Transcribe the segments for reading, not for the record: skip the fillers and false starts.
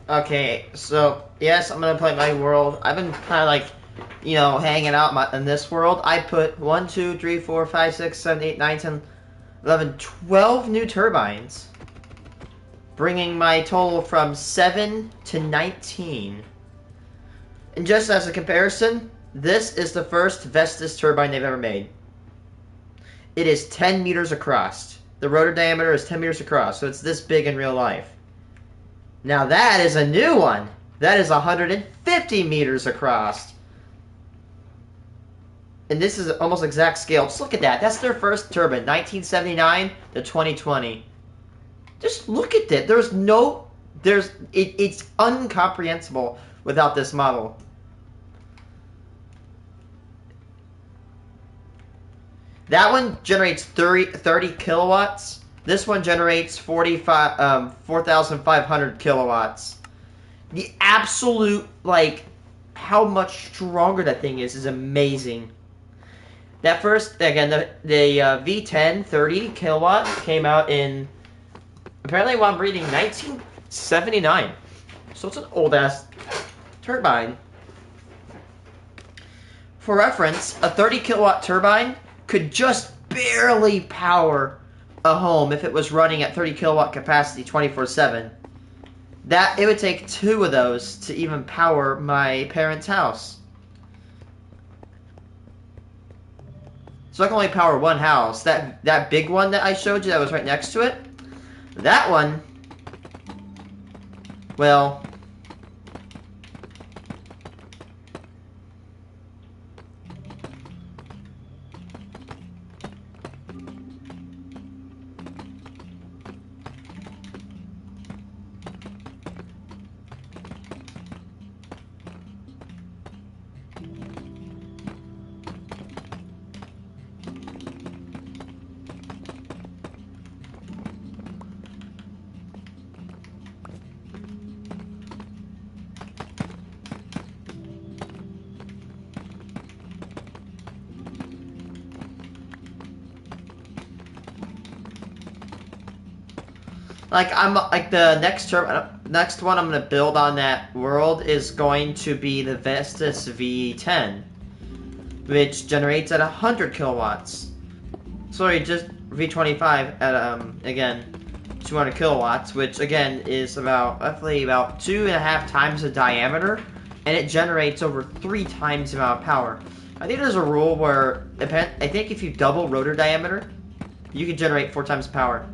Okay, so yes, I'm gonna play my world. I've been kind of like, hanging out in this world. I put 1, 2, 3, 4, 5, 6, 7, 8, 9, 10, 11, 12 new turbines, bringing my total from 7 to 19. And just as a comparison, this is the first Vestas turbine they've ever made. It is 10 meters across. The rotor diameter is 10 meters across, so it's this big in real life. Now that is a new one. That is 150 meters across. And this is almost exact scale. Just look at that. That's their first turbine, 1979 to 2020. Just look at that. It's incomprehensible without this model. That one generates 30 kilowatts. This one generates 4,500 kilowatts. The absolute, how much stronger that thing is amazing. That first, again, the V10 30 kilowatt came out in, apparently while I'm reading, 1979. So it's an old-ass turbine. For reference, a 30 kilowatt turbine could just barely power a home if it was running at 30 kilowatt capacity 24/7. It would take 2 of those to even power my parents' house. So I can only power one house. That big one that I showed you that was right next to it, that one, well, the next one I'm gonna build on that world is going to be the Vestas V10, which generates at 100 kilowatts. Sorry, just V25 at again 200 kilowatts, which again is roughly about 2.5 times the diameter, and it generates over 3 times the amount of power. I think there's a rule where I think if you double rotor diameter, you can generate 4 times the power.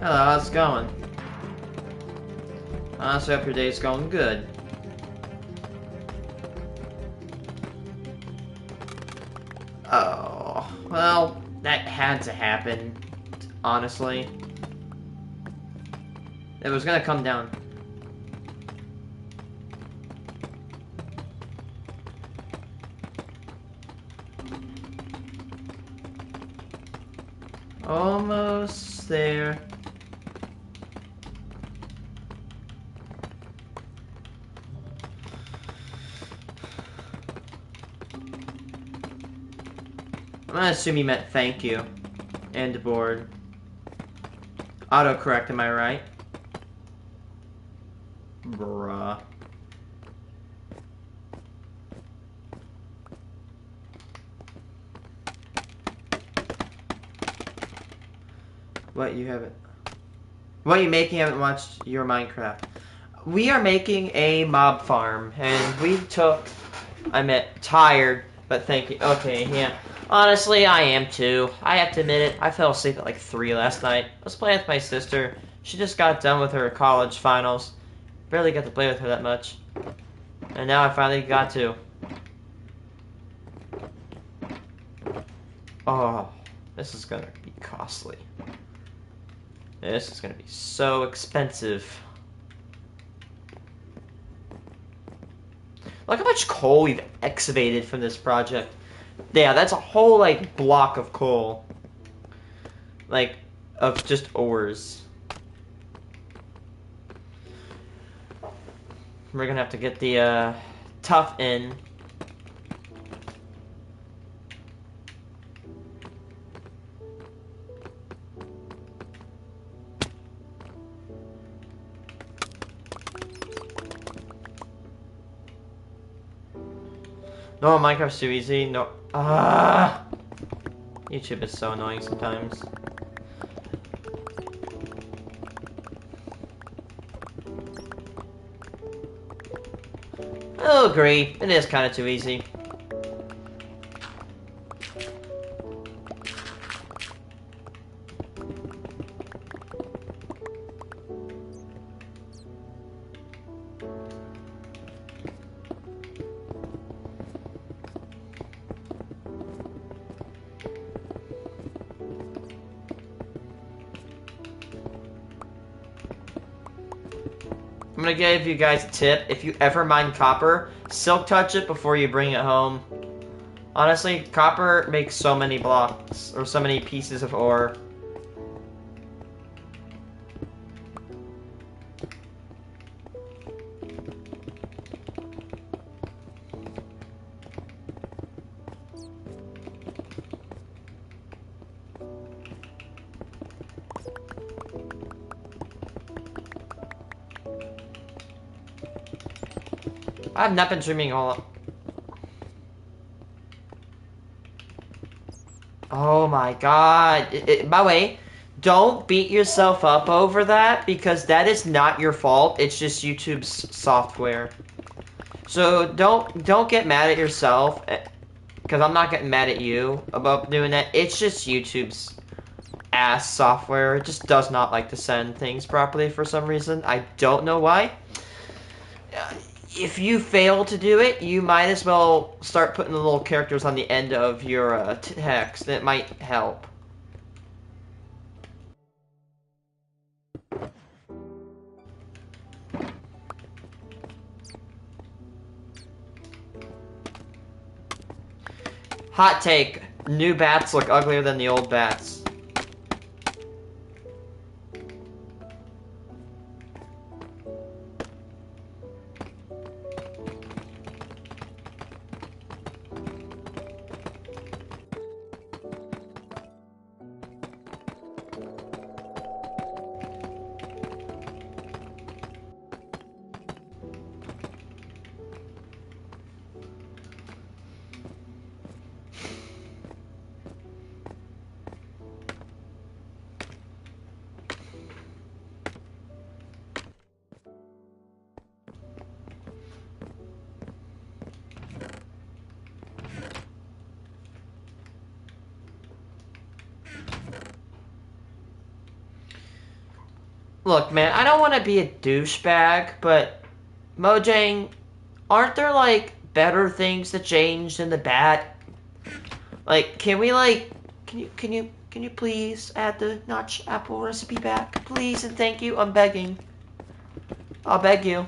Hello, how's it going? Honestly, hope your day's going good. Oh, well, that had to happen, honestly. It was gonna come down. Almost there. I'm gonna assume you meant thank you. And aboard. Autocorrect, am I right? Bruh. What you haven't... What are you making? Haven't watched your Minecraft. We are making a mob farm, and we took... I meant tired, but thank you. Okay, yeah. Honestly, I am too. I have to admit it, I fell asleep at like 3 last night. I was playing with my sister. She just got done with her college finals. Barely got to play with her that much. And now I finally got to. Oh, this is gonna be costly. This is gonna be so expensive. Look how much coal we've excavated from this project. Yeah, that's a whole, like, block of coal. Like, of just ores. We're gonna have to get the, tough in. No, Minecraft's too easy. No. YouTube is so annoying sometimes. I'll agree. It is kind of too easy. I'm gonna give you guys a tip. If you ever mine copper, silk touch it before you bring it home. Honestly, copper makes so many blocks, or so many pieces of ore. I've not been streaming all. Oh my god. By the way, don't beat yourself up over that, because that is not your fault. It's just YouTube's software. So don't get mad at yourself, because I'm not getting mad at you about doing that. It's just YouTube's ass software. It just does not like to send things properly for some reason. I don't know why. If you fail to do it, you might as well start putting the little characters on the end of your text. It might help. Hot take. New bats look uglier than the old bats. Look, man, I don't want to be a douchebag, but Mojang, aren't there like better things to change than the bat? Like, can we like, can you please add the notch apple recipe back, please and thank you? I'm begging. I'll beg you.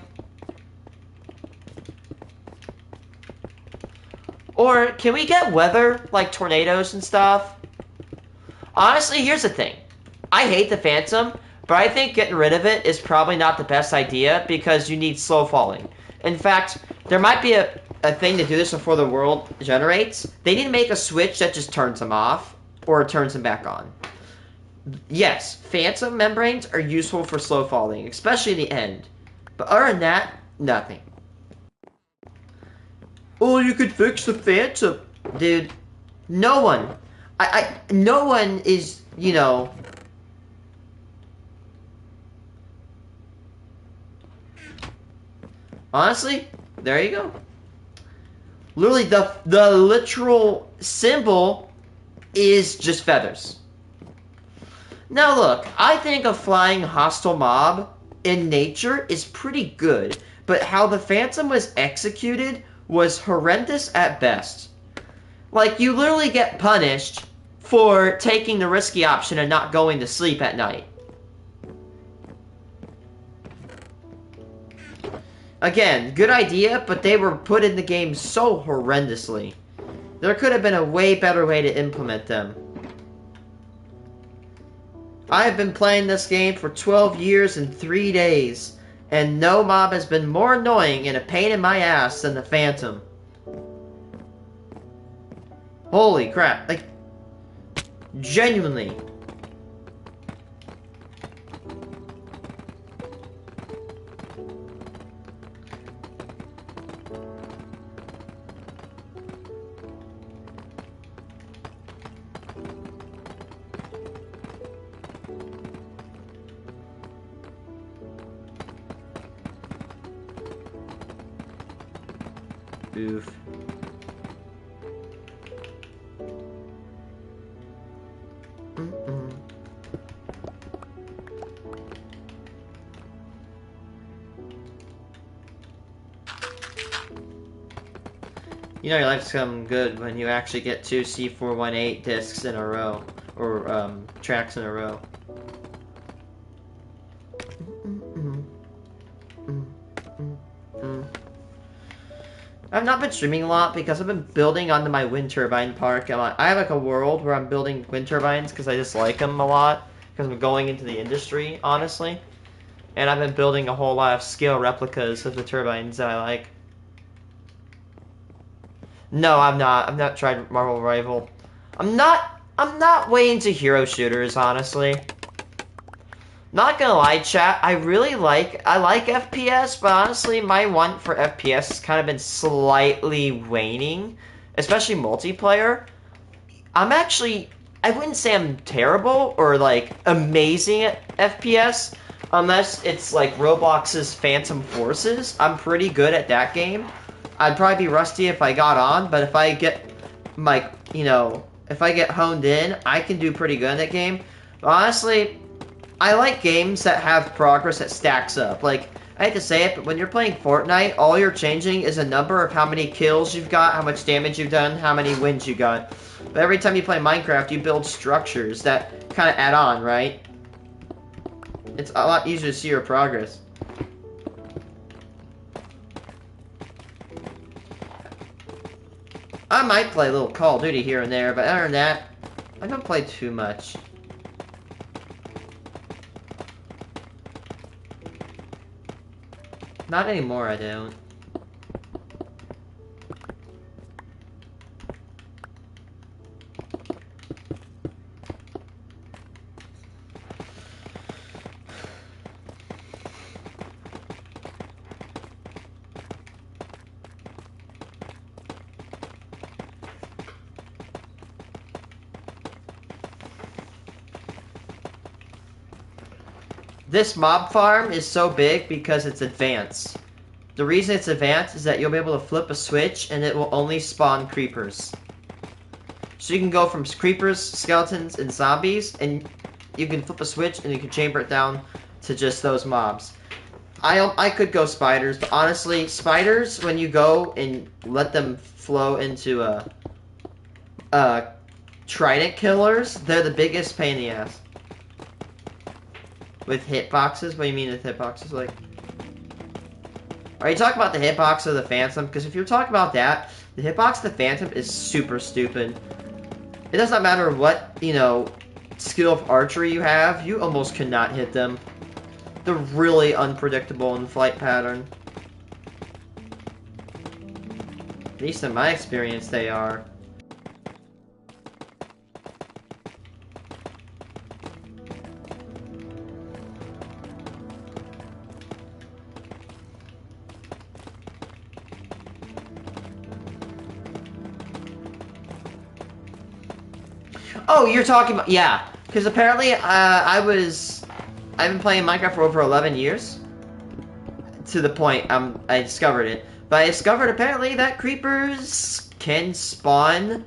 Or can we get weather like tornadoes and stuff? Honestly, here's the thing. I hate the Phantom, but I think getting rid of it is probably not the best idea because you need slow falling. In fact, there might be a thing to do this before the world generates. They need to make a switch that just turns them off or turns them back on. Yes, Phantom membranes are useful for slow falling, especially in the end. But other than that, nothing. Oh, you could fix the Phantom. Dude, no one. No one is, you know... Honestly, there you go. Literally, the literal symbol is just feathers. Now look, I think a flying hostile mob in nature is pretty good, but how the Phantom was executed was horrendous at best. Like, you literally get punished for taking the risky option and not going to sleep at night. Again, good idea, but they were put in the game so horrendously. There could have been a way better way to implement them. I have been playing this game for 12 years and 3 days, and no mob has been more annoying and a pain in my ass than the Phantom. Holy crap, like, genuinely. Oof. You know your life's come good when you actually get 2 C418 discs in a row, or tracks in a row. I've not been streaming a lot because I've been building onto my wind turbine park. I have like a world where I'm building wind turbines because I just like them a lot because I'm going into the industry, honestly. And I've been building a whole lot of scale replicas of the turbines that I like. No, I'm not. I've not tried Marvel Rival. I'm not way into hero shooters, honestly. Not gonna lie, chat, I like FPS, but honestly, my want for FPS has kind of been slightly waning, especially multiplayer. I wouldn't say I'm terrible or, like, amazing at FPS, unless it's, like, Roblox's Phantom Forces. I'm pretty good at that game. I'd probably be rusty if I got on, but if I get, like, you know, if I get honed in, I can do pretty good in that game. But honestly, I like games that have progress that stacks up. Like, I hate to say it, but when you're playing Fortnite, all you're changing is a number of how many kills you've got, how much damage you've done, how many wins you got. But every time you play Minecraft, you build structures that kind of add on, right? It's a lot easier to see your progress. I might play a little Call of Duty here and there, but other than that, I don't play too much. Not anymore, I don't. This mob farm is so big because it's advanced. The reason it's advanced is that you'll be able to flip a switch and it will only spawn creepers. So you can go from creepers, skeletons, and zombies, and you can flip a switch and you can chamber it down to just those mobs. I could go spiders, but honestly, spiders, when you go and let them flow into trident killers, they're the biggest pain in the ass. With hitboxes? What do you mean with hitboxes? Like, are you talking about the hitbox of the Phantom? Because if you're talking about that, the hitbox of the Phantom is super stupid. It does not matter what, you know, skill of archery you have, you almost cannot hit them. They're really unpredictable in flight pattern. At least in my experience, they are. Oh, you're talking about, yeah, because apparently I've been playing Minecraft for over 11 years, to the point I discovered it, but I discovered apparently that creepers can spawn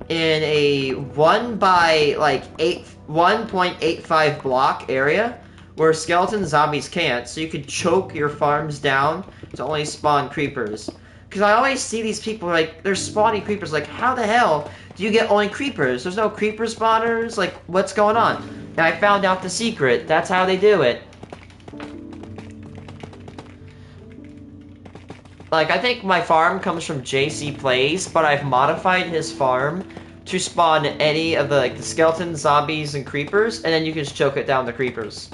in a 1.85 block area, where skeleton zombies can't, so you could choke your farms down to only spawn creepers. Because I always see these people, like, they're spawning creepers, like, how the hell do you get only creepers? There's no creeper spawners? Like, what's going on? And I found out the secret. That's how they do it. Like, I think my farm comes from JC Plays, but I've modified his farm to spawn any of the, like, the skeletons, zombies, and creepers, and then you can just choke it down the creepers.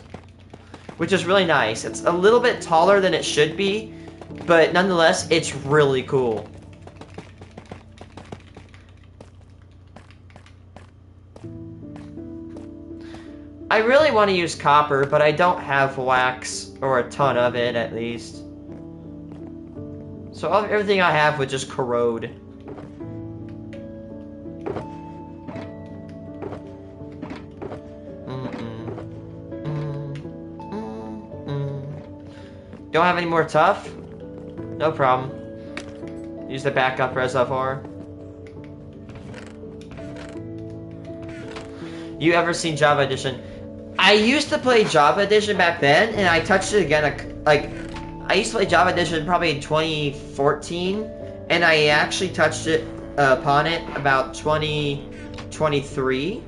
Which is really nice. It's a little bit taller than it should be, but nonetheless, it's really cool. I really want to use copper, but I don't have wax, or a ton of it, at least. So everything I have would just corrode. Don't have any more tough? No problem. Use the backup reservoir. You ever seen Java Edition? I used to play Java Edition back then, and I touched it again, like, I used to play Java Edition probably in 2014, and I actually touched it, upon it about 2023,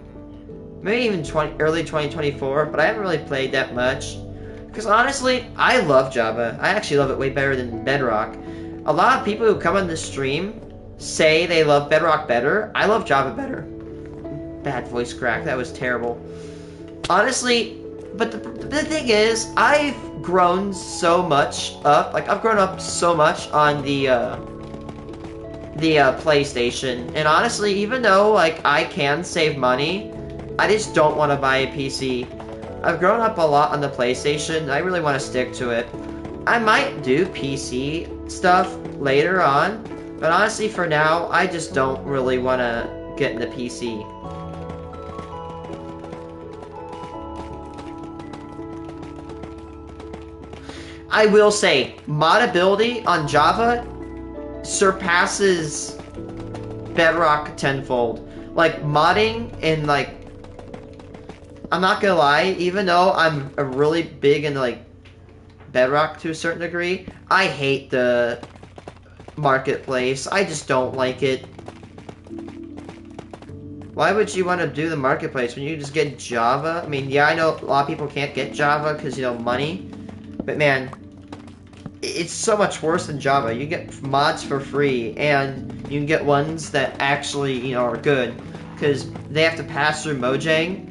maybe even early 2024, but I haven't really played that much, because honestly, I love Java. I actually love it way better than Bedrock. A lot of people who come on this stream say they love Bedrock better. I love Java better. Bad voice crack, that was terrible. Honestly, but the thing is, I've grown so much up, like, I've grown up so much on the PlayStation, and honestly, even though, like, I can save money, I just don't want to buy a PC. I've grown up a lot on the PlayStation, and I really want to stick to it. I might do PC stuff later on, but honestly, for now, I just don't really want to get into PC. I will say, modability on Java surpasses Bedrock tenfold. Like, modding and, like, I'm not gonna lie, even though I'm a really big into, like, Bedrock to a certain degree, I hate the marketplace. I just don't like it. Why would you want to do the marketplace when you just get Java? I mean, yeah, I know a lot of people can't get Java because, you know, money. But man, it's so much worse than Java. You get mods for free, and you can get ones that actually, you know, are good. Because they have to pass through Mojang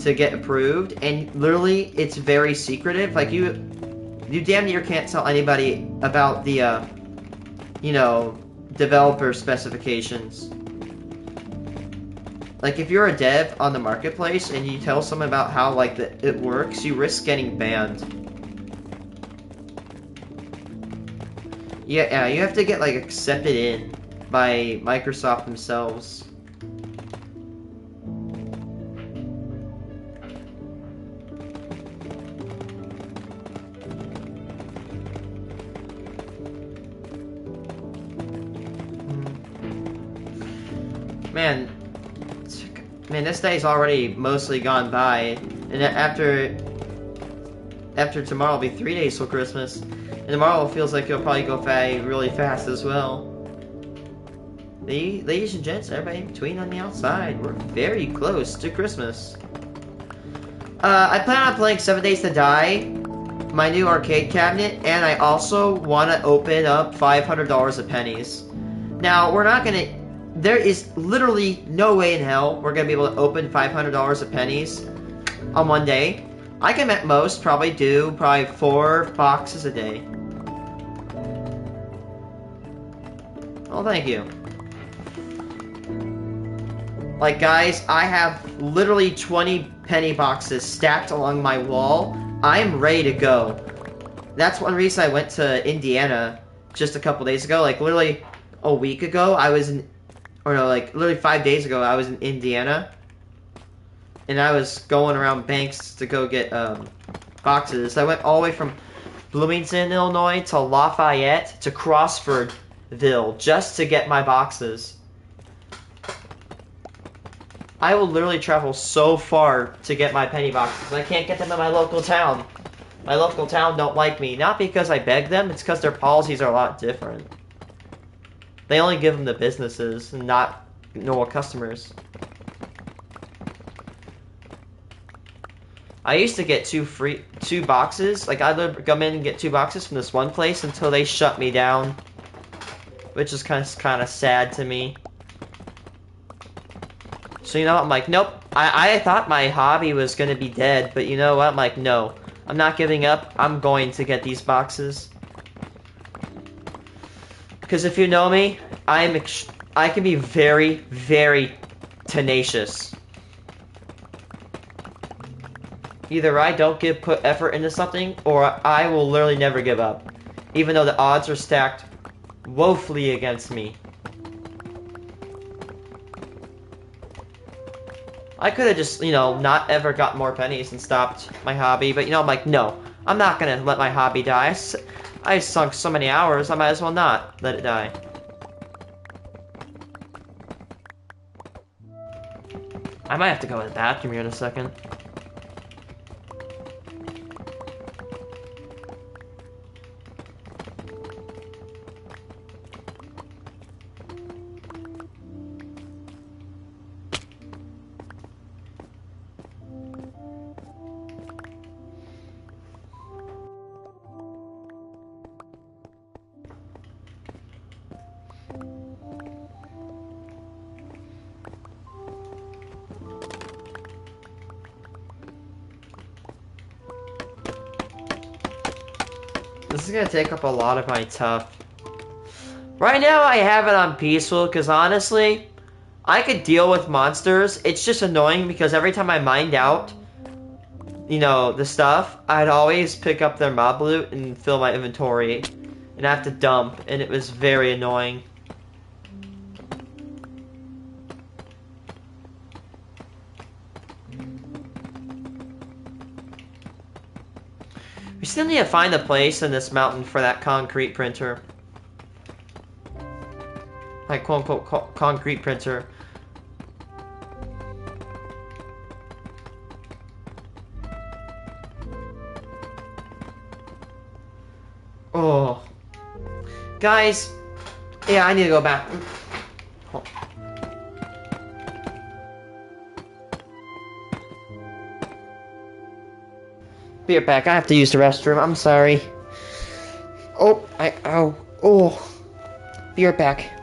to get approved, and literally, it's very secretive. Like, you damn near can't tell anybody about the, you know, developer specifications. Like, if you're a dev on the marketplace, and you tell someone about how, like, it works, you risk getting banned. Yeah, you have to get, like, accepted in by Microsoft themselves. Man, this day's already mostly gone by, and after after tomorrow will be 3 days till Christmas. And tomorrow feels like it'll probably go really fast as well. Ladies and gents, everybody in between on the outside, we're very close to Christmas. I plan on playing 7 Days to Die, my new arcade cabinet, and I also want to open up $500 of pennies. Now, we're not gonna... There is literally no way in hell we're gonna be able to open $500 of pennies on one day. I can at most probably do 4 boxes a day. Well, thank you. Like, guys, I have literally 20 penny boxes stacked along my wall. I'm ready to go. That's one reason I went to Indiana just a couple days ago. Like, literally a week ago, I was in... Or no, like, literally 5 days ago, I was in Indiana. And I was going around banks to go get, boxes. I went all the way from Bloomington, Illinois to Lafayette to Crossfordville just to get my boxes. I will literally travel so far to get my penny boxes. I can't get them in my local town. My local town don't like me. Not because I beg them, it's because their policies are a lot different. They only give them to businesses and not normal customers. I used to get two boxes. Like, I'd come in and get 2 boxes from this one place until they shut me down. Which is kind of sad to me. So, you know, I'm like, nope. I thought my hobby was going to be dead, but you know what? I'm like, no. I'm not giving up. I'm going to get these boxes. Because if you know me, I can be very, very tenacious. Either I don't put effort into something, or I will literally never give up. Even though the odds are stacked woefully against me. I could have just, you know, not ever got more pennies and stopped my hobby, but, you know, I'm like, no. I'm not gonna let my hobby die. I sunk so many hours, I might as well not let it die. I might have to go to the bathroom here in a second. This is gonna take up a lot of my tough. Right now I have it on peaceful because honestly, I could deal with monsters. It's just annoying because every time I mined out, you know, the stuff, I'd always pick up their mob loot and fill my inventory and have to dump, and it was very annoying. We still need to find a place in this mountain for that concrete printer. Like, quote-unquote, concrete printer. Oh. Guys. Yeah, I need to go back. Oh. Be right back. I have to use the restroom. I'm sorry. Oh, oh. Be right back.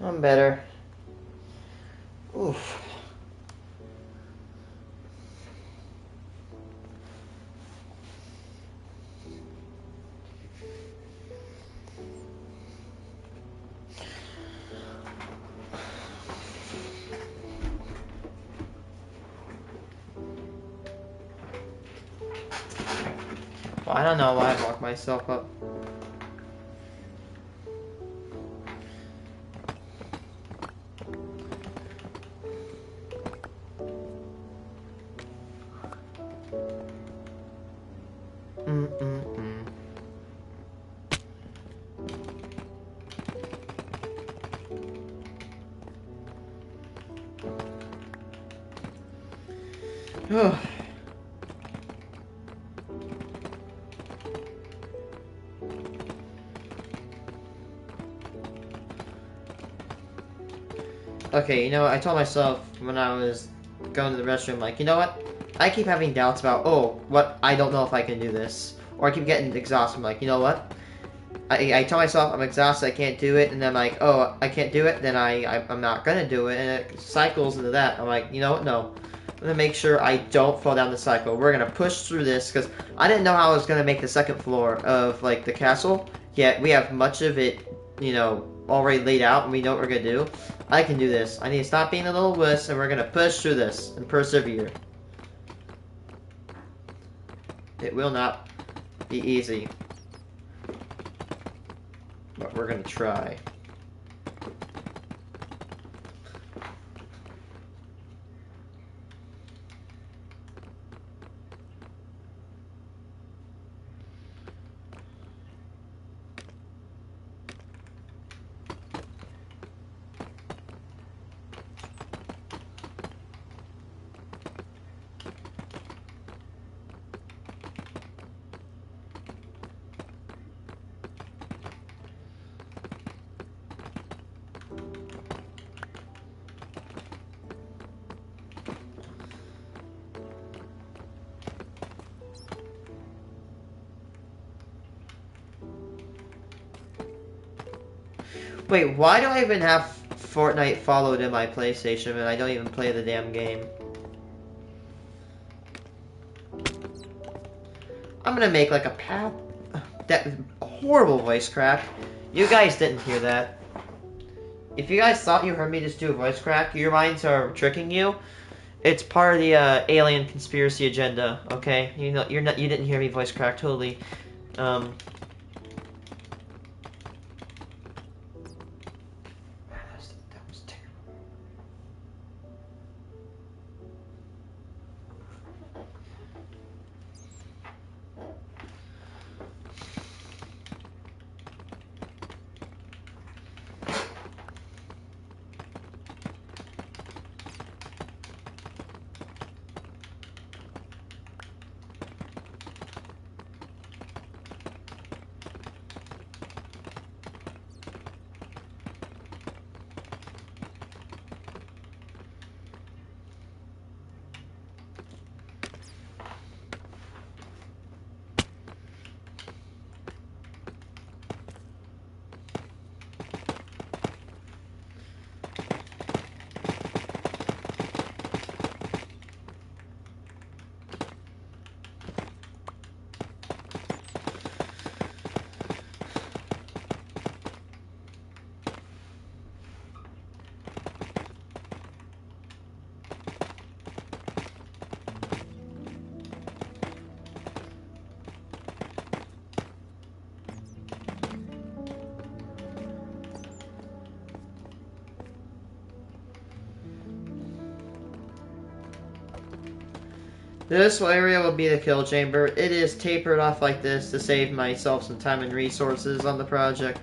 I'm better. Oof. Well, I don't know why I locked myself up. Okay, you know what? I told myself when I was going to the restroom, like, you know what? I keep having doubts about, oh, what? I don't know if I can do this. Or I keep getting exhausted. I'm like, you know what? I tell myself I'm exhausted, I can't do it, and then I'm like, oh, I can't do it, then I'm not gonna do it, and it cycles into that. I'm like, you know what? No. I'm gonna make sure I don't fall down the cycle. We're gonna push through this, because I didn't know how I was gonna make the second floor of, like, the castle, yet we have much of it, you know, already laid out, and we know what we're gonna do. I can do this. I need to stop being a little wuss, and we're gonna push through this, and persevere. It will not be easy. But we're gonna try. Wait, why do I even have Fortnite followed in my PlayStation and I don't even play the damn game? I'm gonna make like a that horrible voice crack. You guys didn't hear that. If you guys thought you heard me just do a voice crack, your minds are tricking you. It's part of the alien conspiracy agenda. Okay, you know you didn't hear me voice crack totally. This area will be the kill chamber. It is tapered off like this to save myself some time and resources on the project.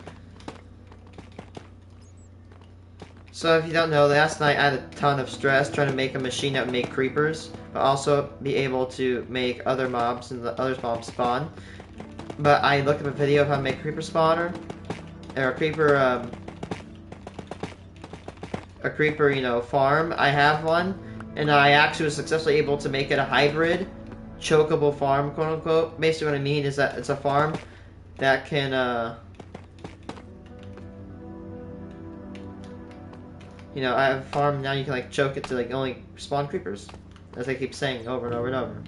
So if you don't know, last night I had a ton of stress trying to make a machine that would make creepers, but also be able to make other mobs and the other mobs spawn. But I looked up a video of how to make a creeper spawner, or a creeper, you know, farm. I have one. And I actually was successfully able to make it a hybrid, chokeable farm, quote unquote. Basically what I mean is that it's a farm that can, You know, I have a farm now. You can like choke it to like only spawn creepers, as I keep saying over and over and over.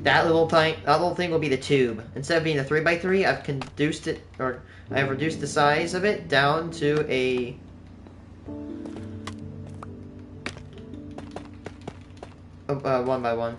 That little thing will be the tube. Instead of being a 3x3, I've reduced it, or I've reduced the size of it down to a 1x1.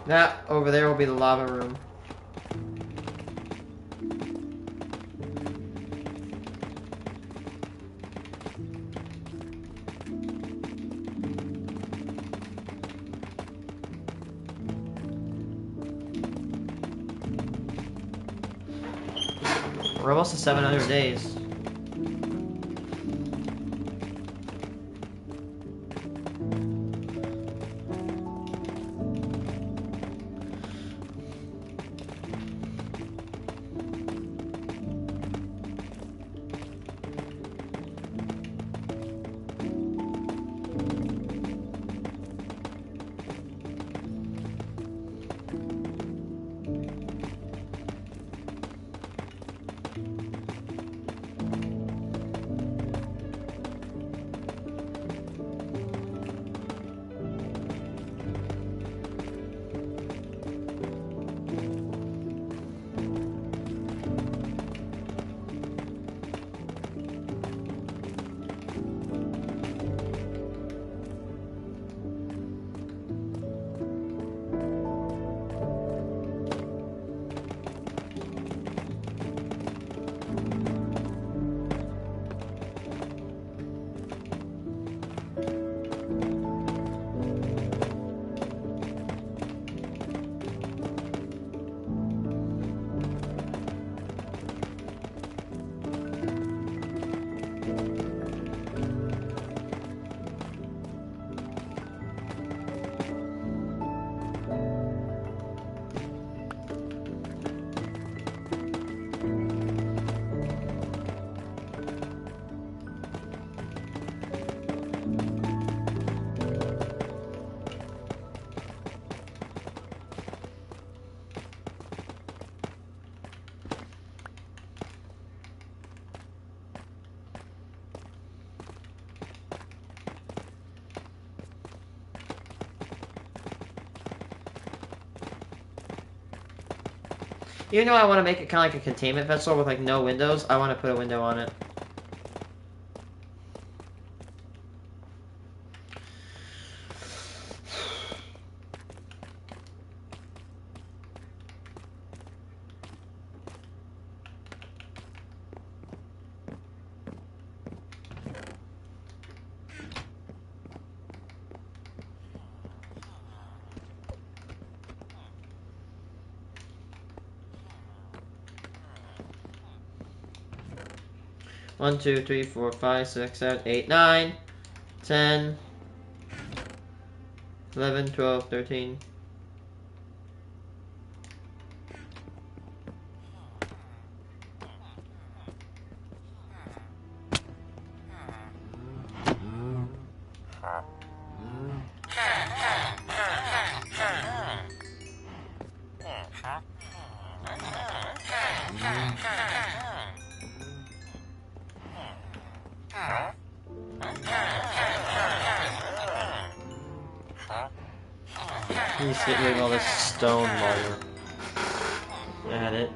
That over there will be the lava room. We're almost to 700 days. Even though I want to make it kind of like a containment vessel with like no windows, I want to put a window on it. 1, 2, 3, 4, 5, 6, 7, 8, 9, 10, 11, 12, 13. You just get rid of all this stone while you're at it.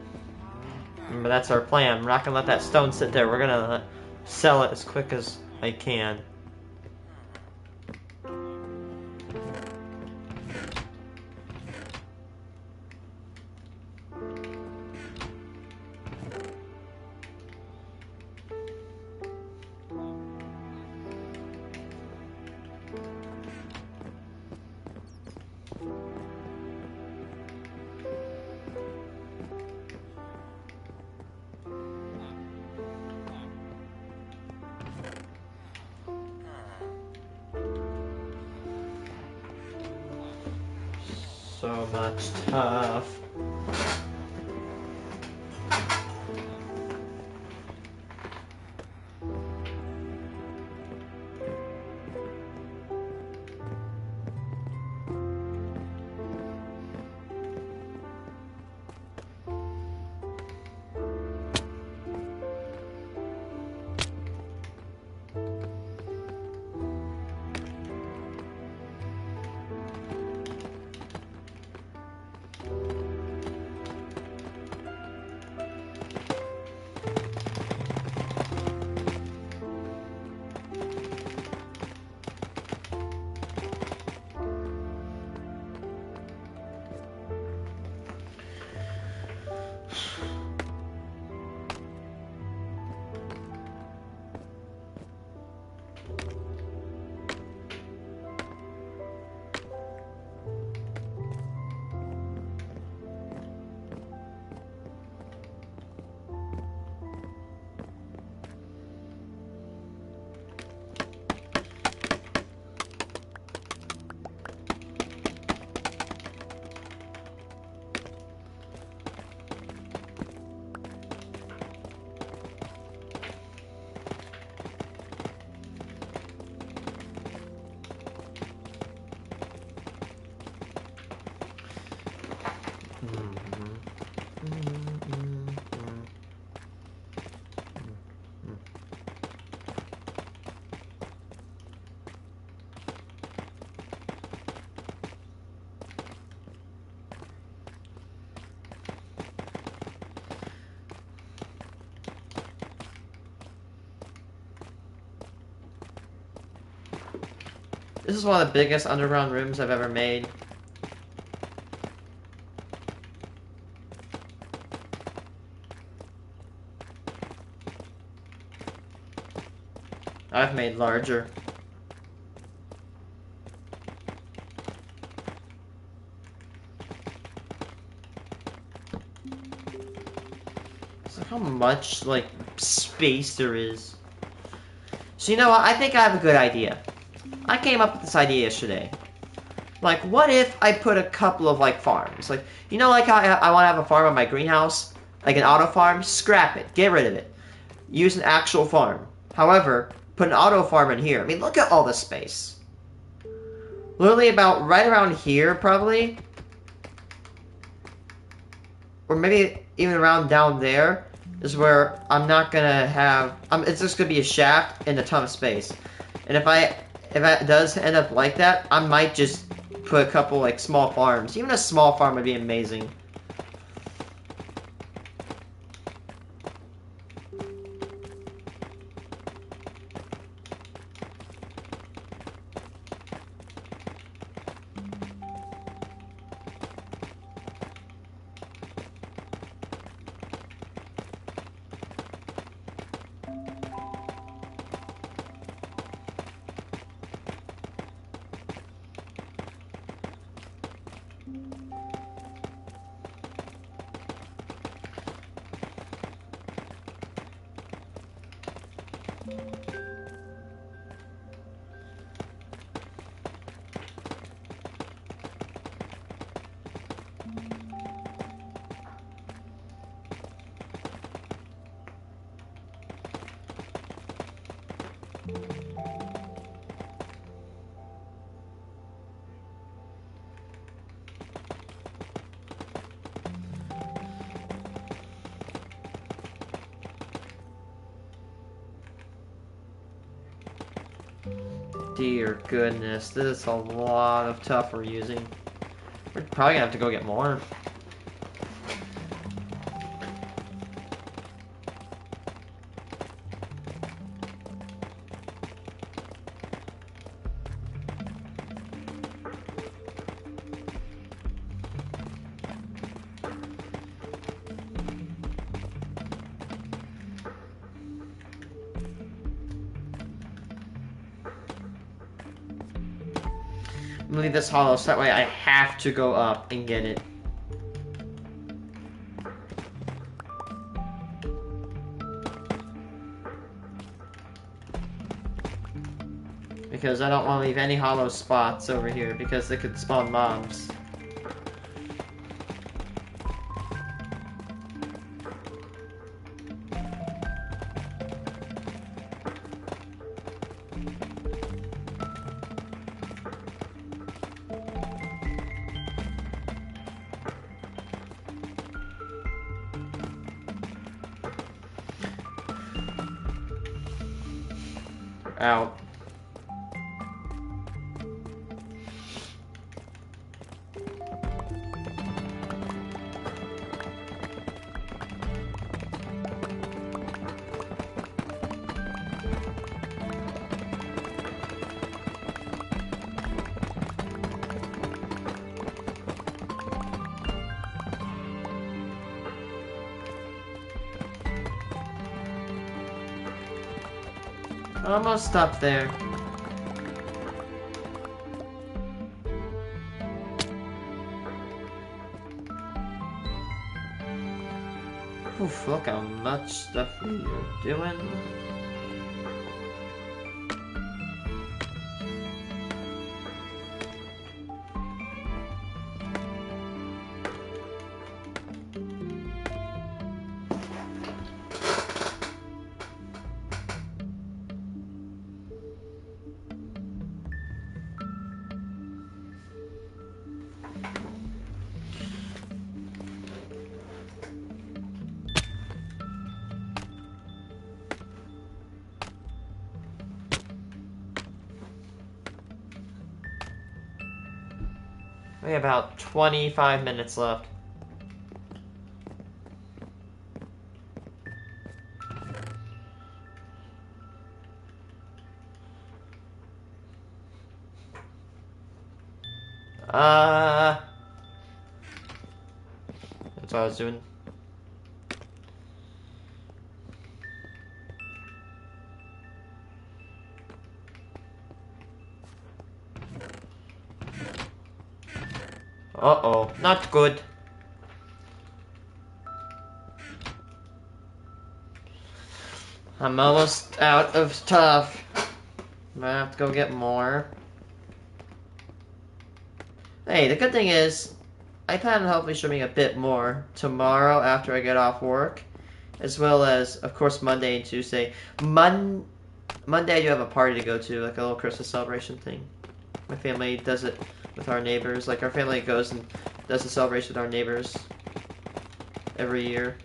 But that's our plan. We're not gonna let that stone sit there. We're gonna sell it as quick as I can. So much tough. This is one of the biggest underground rooms I've ever made. I've made larger. So how much, like, space there is. So you know what? I think I have a good idea. I came up with this idea yesterday. Like, what if I put a couple of, like, farms? Like, you know, like, I want to have a farm on my greenhouse? Like an auto farm? Scrap it. Get rid of it. Use an actual farm. However, put an auto farm in here. I mean, look at all this space. Literally about right around here, probably. Or maybe even around down there is where I'm not gonna have... it's just gonna be a shaft and a ton of space. And if that does end up like that, I might just put a couple, like, small farms. Even a small farm would be amazing. Dear goodness, this is a lot of tough we're using. We're probably gonna have to go get more. I'm gonna leave this hollow so that way I have to go up and get it. Because I don't want to leave any hollow spots over here because they could spawn mobs. Out. Almost up there. Oof, look how much stuff we are doing. We have about 25 minutes left. That's what I was doing. Uh-oh, not good. I'm almost out of stuff. I'm gonna have to go get more. Hey, the good thing is, I plan on hopefully streaming a bit more tomorrow after I get off work, as well as, of course, Monday and Tuesday. Monday I do have a party to go to, like a little Christmas celebration thing. My family does it with our neighbors. Like, our family goes and does a celebration with our neighbors every year.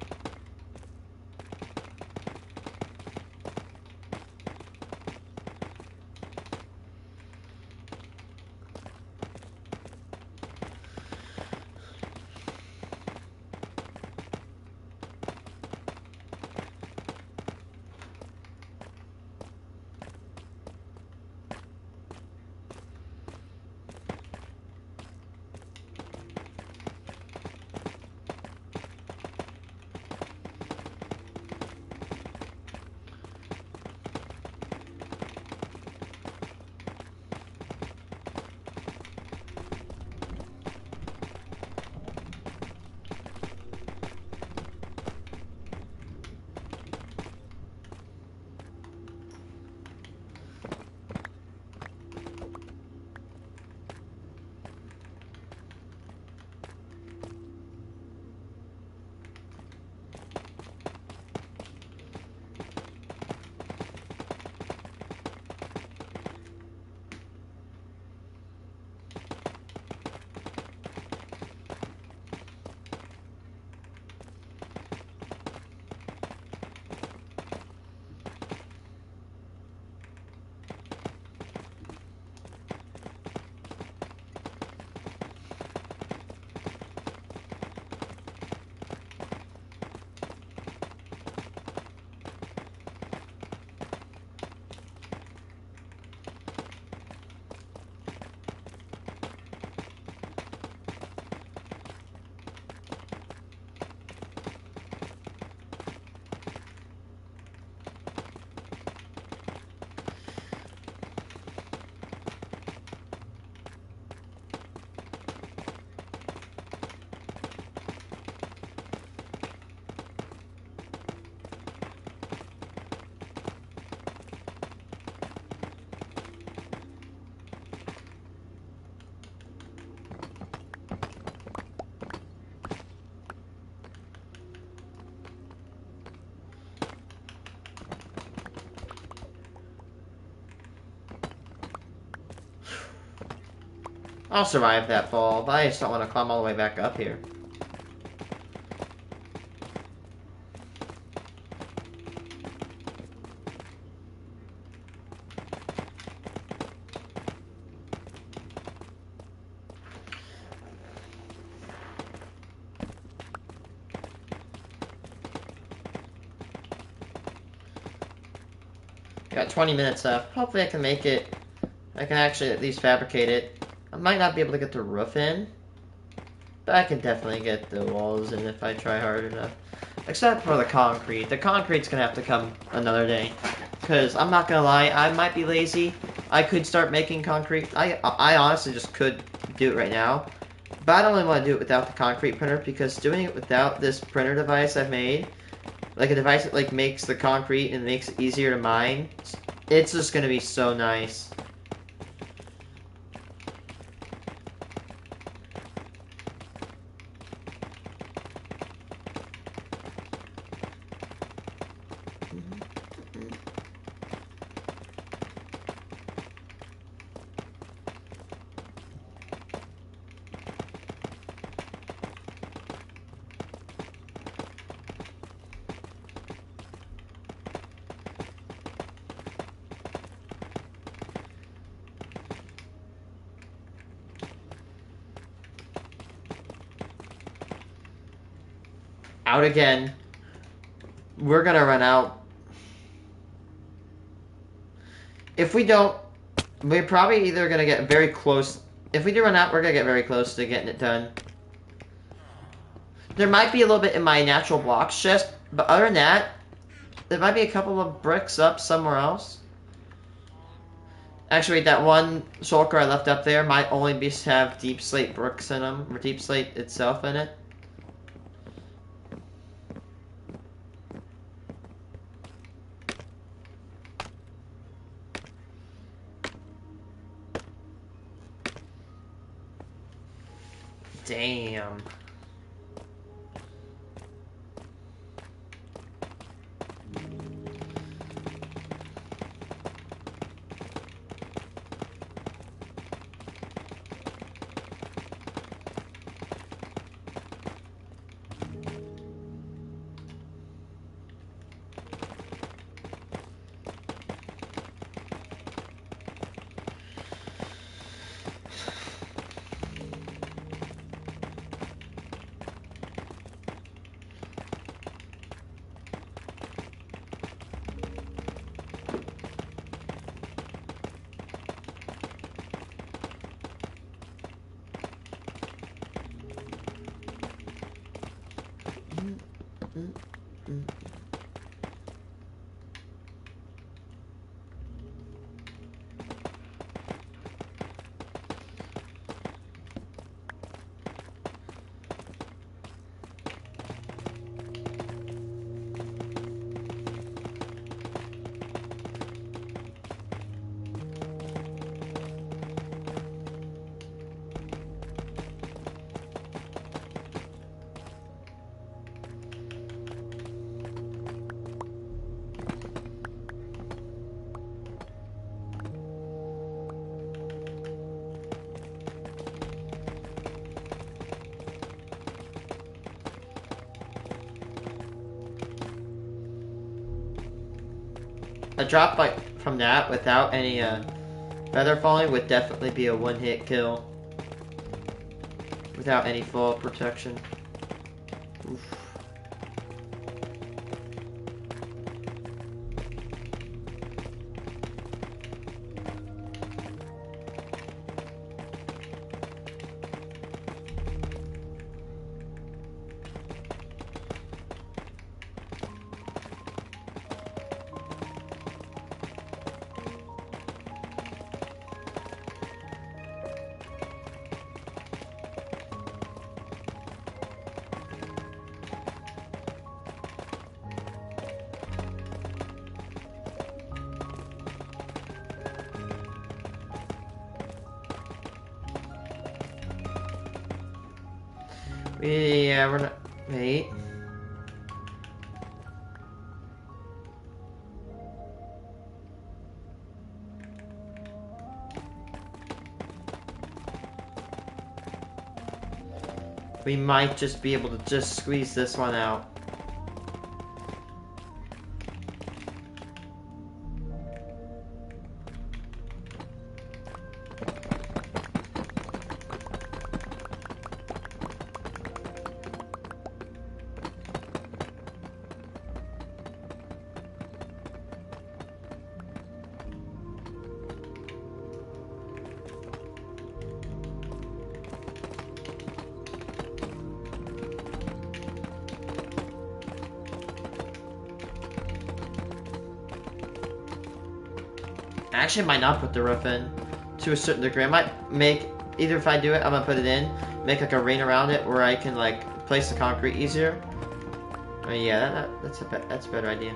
I'll survive that fall, but I just don't want to climb all the way back up here. Got 20 minutes left. Hopefully I can make it. I can actually at least fabricate it. I might not be able to get the roof in, but I can definitely get the walls in if I try hard enough. Except for the concrete. The concrete's gonna have to come another day. Because I'm not gonna lie, I might be lazy. I could start making concrete. I honestly just could do it right now. But I don't really want to do it without the concrete printer, because doing it without this printer device I've made, like a device that like makes the concrete and makes it easier to mine, it's just gonna be so nice. Out again. We're gonna run out. If we don't, we're probably either gonna get very close. If we do run out, we're gonna get very close to getting it done. There might be a little bit in my natural blocks chest, but other than that, there might be a couple of bricks up somewhere else. Actually, that one shulker I left up there might only have deep slate bricks in them, or deep slate itself in it. Damn. A drop bite from that without any feather falling would definitely be a one-hit kill. Without any fall protection. Oof. Yeah, we're not. Wait. we might just be able to just squeeze this one out. Actually, I might not put the roof in to a certain degree. I might make, either if I do it, I'm gonna put it in, make like a ring around it where I can like place the concrete easier. Oh yeah, that's a better idea.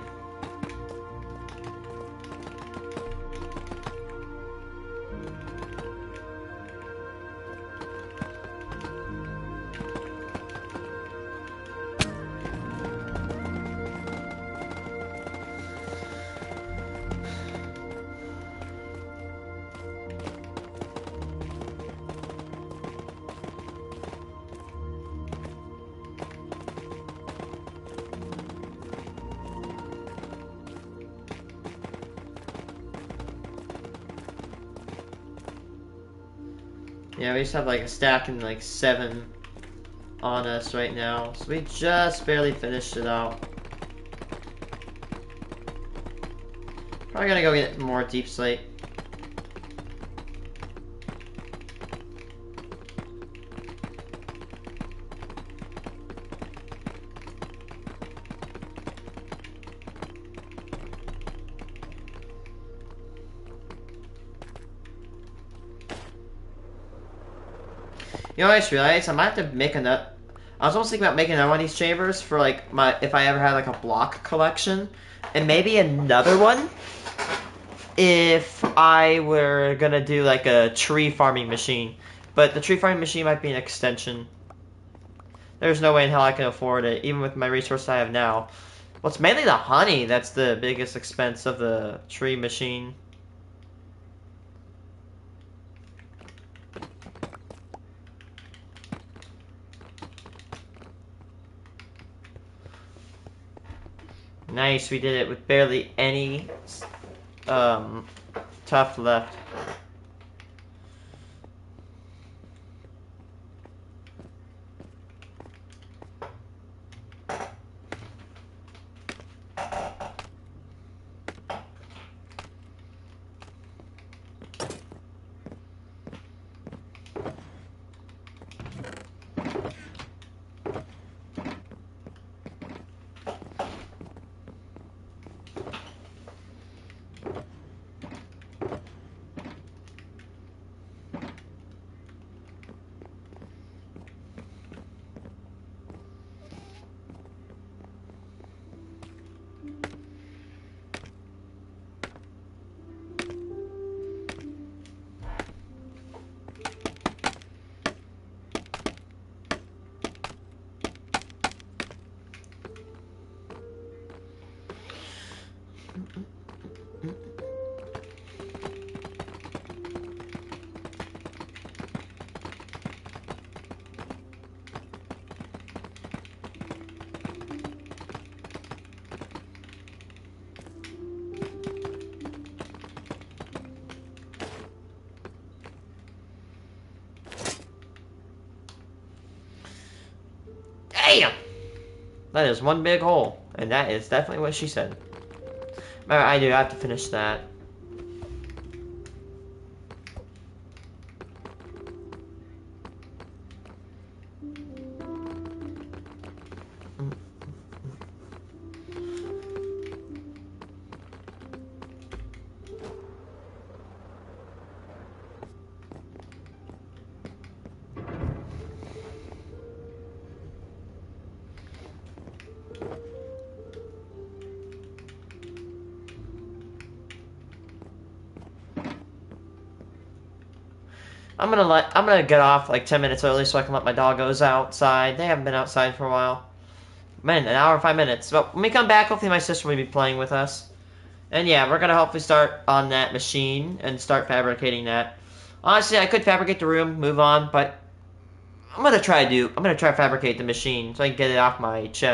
Yeah, we just have like a stack and like 7 on us right now. So we just barely finished it out. Probably gonna go get more deep slate. You know, I just realized I might have to make another. I was almost thinking about making another one of these chambers for like if I ever had like a block collection, and maybe another one if I were gonna do like a tree farming machine. But the tree farming machine might be an extension. There's no way in hell I can afford it, even with my resources I have now. Well, it's mainly the honey that's the biggest expense of the tree machine. Nice, we did it with barely any tough left. Damn! That is one big hole, and that is definitely what she said. Alright, I do have to finish that. I'm gonna get off like 10 minutes early so I can let my doggos outside. They haven't been outside for a while. Man, an hour and 5 minutes. But when we come back, hopefully my sister will be playing with us. And yeah, we're gonna hopefully start on that machine and start fabricating that. Honestly, I could fabricate the room, move on, but I'm gonna try to fabricate the machine so I can get it off my chest.